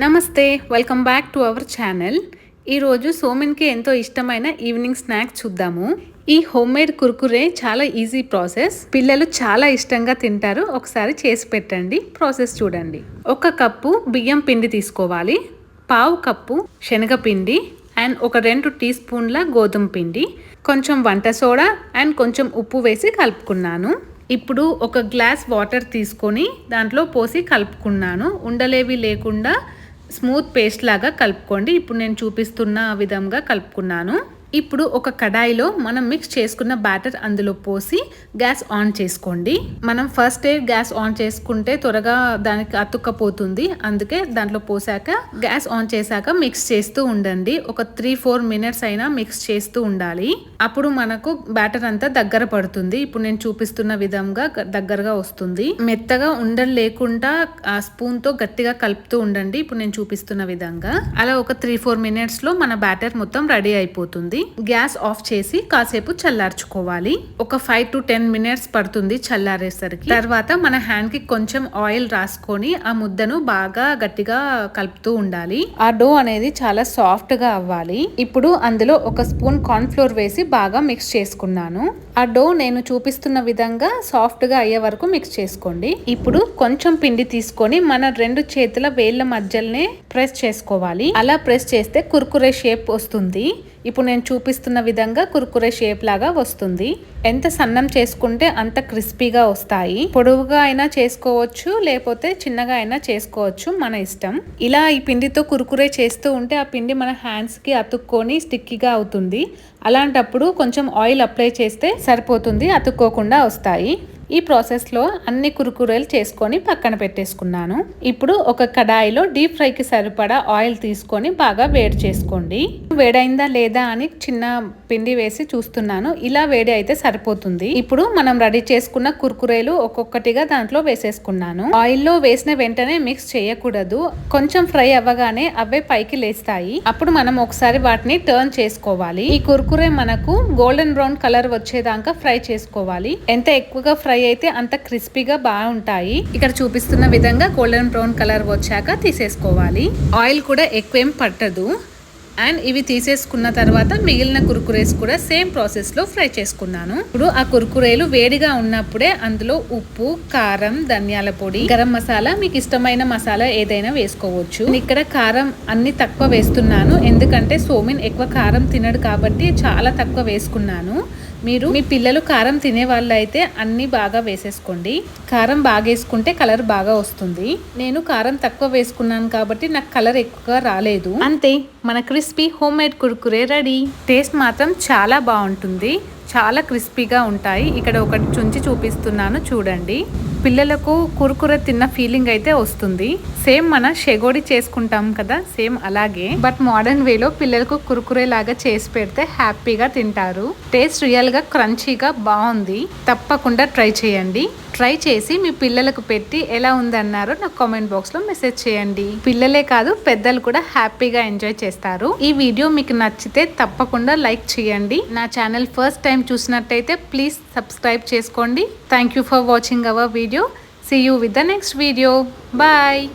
నమస్తే, welcome back to our channel. ఈరోజు సోమిన్కి ఎంతో ఇష్టమైన ఈవినింగ్ స్నాక్ చూద్దాము. ఈ హోమ్మేడ్ కుర్కురే చాలా ఈజీ ప్రాసెస్. పిల్లలు చాలా ఇష్టంగా తింటారు. ఒకసారి చేసి పెట్టండి. ప్రాసెస్ చూడండి. 1 కప్పు బియ్యం పిండి తీసుకోవాలి, 1/2 కప్పు శనగపిండి అండ్ ఒక 2 టీ స్పూన్ల గోధుమ పిండి, కొంచెం వంట సోడా అండ్ కొంచెం ఉప్పు వేసి కలుపుకున్నాను. ఇప్పుడు 1 గ్లాస్ వాటర్ తీసుకొని దాంట్లో పోసి కలుపుకున్నాను. ఉండలేవి లేకుండా స్మూత్ పేస్ట్ లాగా కలుపుకోండి. ఇప్పుడు నేను చూపిస్తున్న విధంగా కలుపుకున్నాను. ఇప్పుడు ఒక కడాయిలో మనం మిక్స్ చేసుకున్న బ్యాటర్ అందులో పోసి గ్యాస్ ఆన్ చేసుకోండి. మనం ఫస్ట్ గ్యాస్ ఆన్ చేసుకుంటే త్వరగా దానికి అతుక్కపోతుంది. అందుకే దాంట్లో పోసాక గ్యాస్ ఆన్ చేశాక మిక్స్ చేస్తూ ఉండండి. ఒక 3-4 మినిట్స్ అయినా మిక్స్ చేస్తూ ఉండాలి. అప్పుడు మనకు బ్యాటర్ అంతా దగ్గర పడుతుంది. ఇప్పుడు నేను చూపిస్తున్న విధంగా దగ్గరగా వస్తుంది. మెత్తగా ఉండలు లేకుండా ఆ స్పూన్ తో గట్టిగా కలుపుతూ ఉండండి. ఇప్పుడు నేను చూపిస్తున్న విధంగా అలా ఒక 3-4 మినిట్స్ లో మన బ్యాటర్ మొత్తం రెడీ అయిపోతుంది. గ్యాస్ ఆఫ్ చేసి కాసేపు చల్లార్చుకోవాలి. ఒక 5 to 10 మినిట్స్ పడుతుంది చల్లారేసరికి. తర్వాత మన హ్యాండ్ కి కొంచెం ఆయిల్ రాసుకొని ఆ ముద్దను బాగా గట్టిగా కలుపుతూ ఉండాలి. ఆ డో అనేది చాలా సాఫ్ట్ గా అవ్వాలి. ఇప్పుడు అందులో 1 స్పూన్ కార్న్ ఫ్లోర్ వేసి బాగా మిక్స్ చేసుకున్నాను. ఆ డో నేను చూపిస్తున్న విధంగా సాఫ్ట్ గా అయ్యే వరకు మిక్స్ చేసుకోండి. ఇప్పుడు కొంచెం పిండి తీసుకొని మన 2 చేతుల వేళ్ల మధ్యలోనే ప్రెస్ చేసుకోవాలి. అలా ప్రెస్ చేస్తే కుర్కురే షేప్ వస్తుంది. ఇప్పుడు నేను చూపిస్తున్న విధంగా కుర్కురే షేప్ లాగా వస్తుంది. ఎంత సన్నం చేసుకుంటే అంత క్రిస్పీగా వస్తాయి. పొడవుగా అయినా చేసుకోవచ్చు, లేకపోతే చిన్నగా అయినా చేసుకోవచ్చు, మన ఇష్టం. ఇలా ఈ పిండితో కుర్కురే చేస్తూ ఉంటే ఆ పిండి మన హ్యాండ్స్ కి అతుక్కొని స్టిక్కీగా అవుతుంది. అలాంటప్పుడు కొంచెం ఆయిల్ అప్లై చేస్తే సరిపోతుంది, అతుక్కోకుండా వస్తాయి. ఈ ప్రాసెస్లో అన్ని కుర్కురేలు చేసుకొని పక్కన పెట్టేసుకున్నాను. ఇప్పుడు ఒక కడాయిలో డీప్ ఫ్రైకి సరిపడా ఆయిల్ తీసుకొని బాగా వేడి చేసుకోండి. వేడైందా లేదా అని చిన్న పిండి వేసి చూస్తున్నాను. ఇలా వేడి అయితే సరిపోతుంది. ఇప్పుడు మనం రెడీ చేసుకున్న కుర్కురేలు ఒక్కొక్కటిగా దాంట్లో వేసేసుకున్నాను. ఆయిల్లో వేసిన వెంటనే మిక్స్ చేయకూడదు. కొంచెం ఫ్రై అవ్వగానే అవే పైకి లేస్తాయి. అప్పుడు మనం ఒకసారి వాటిని టర్న్ చేసుకోవాలి. ఈ కుర్కురే మనకు గోల్డెన్ బ్రౌన్ కలర్ వచ్చేదాకా ఫ్రై చేసుకోవాలి. ఎంత ఎక్కువగా ఫ్రై అయితే అంత క్రిస్పీగా బాగుంటాయి. ఇక్కడ చూపిస్తున్న విధంగా గోల్డెన్ బ్రౌన్ కలర్ వచ్చాక తీసేసుకోవాలి. ఆయిల్ కూడా ఎక్కువేం పట్టదు. అండ్ ఇవి తీసేసుకున్న తర్వాత మిగిలిన కుర్కురేస్ కూడా సేమ్ ప్రాసెస్ లో ఫ్రై చేసుకున్నాను. ఇప్పుడు ఆ కుర్కురేలు వేడిగా ఉన్నప్పుడే అందులో ఉప్పు, కారం, ధనియాల పొడి, గరం మసాలా, మీకు ఇష్టమైన మసాలా ఏదైనా వేసుకోవచ్చు. ఇక్కడ కారం అన్ని తక్కువ వేస్తున్నాను, ఎందుకంటే సోమిన్ ఎక్కువ కారం తినడు కాబట్టి చాలా తక్కువ వేసుకున్నాను. మీరు మీ పిల్లలు కారం తినే వాళ్ళు అయితే అన్ని బాగా వేసేసుకోండి. కారం బాగా వేసుకుంటే కలర్ బాగా వస్తుంది. నేను కారం తక్కువ వేసుకున్నాను కాబట్టి నాకు కలర్ ఎక్కువగా రాలేదు. అంతే, మన crispy home made Kurkure ready. Taste మాత్రం చాలా బాగుంటుంది. చాలా క్రిస్పీగా ఉంటాయి. ఇక్కడ ఒకటి చుంచి చూపిస్తున్నాను చూడండి. పిల్లలకు కుర్కురే తిన్న ఫీలింగ్ అయితే వస్తుంది. సేమ్ మన షెగోడి చేసుకుంటాం కదా, సేమ్ అలాగే, బట్ మోడర్న్ వేలో పిల్లలకు కుర్కురే లాగా చేసి పెడితే హ్యాపీగా తింటారు. టేస్ట్ రియల్ గా క్రంచీగా బాగుంది. తప్పకుండా ట్రై చేయండి. ట్రై చేసి మీ పిల్లలకు పెట్టి ఎలా ఉందన్నారో నాకు కామెంట్ బాక్స్ లో మెసేజ్ చేయండి. పిల్లలే కాదు, పెద్దలు కూడా హ్యాపీగా ఎంజాయ్ చేస్తారు. ఈ వీడియో మీకు నచ్చితే తప్పకుండా లైక్ చేయండి. నా ఛానల్ ఫస్ట్ టైం చూసినట్టయితే ప్లీజ్ సబ్స్క్రైబ్ చేసుకోండి. Thank you for watching our video. See you with the next video. Bye.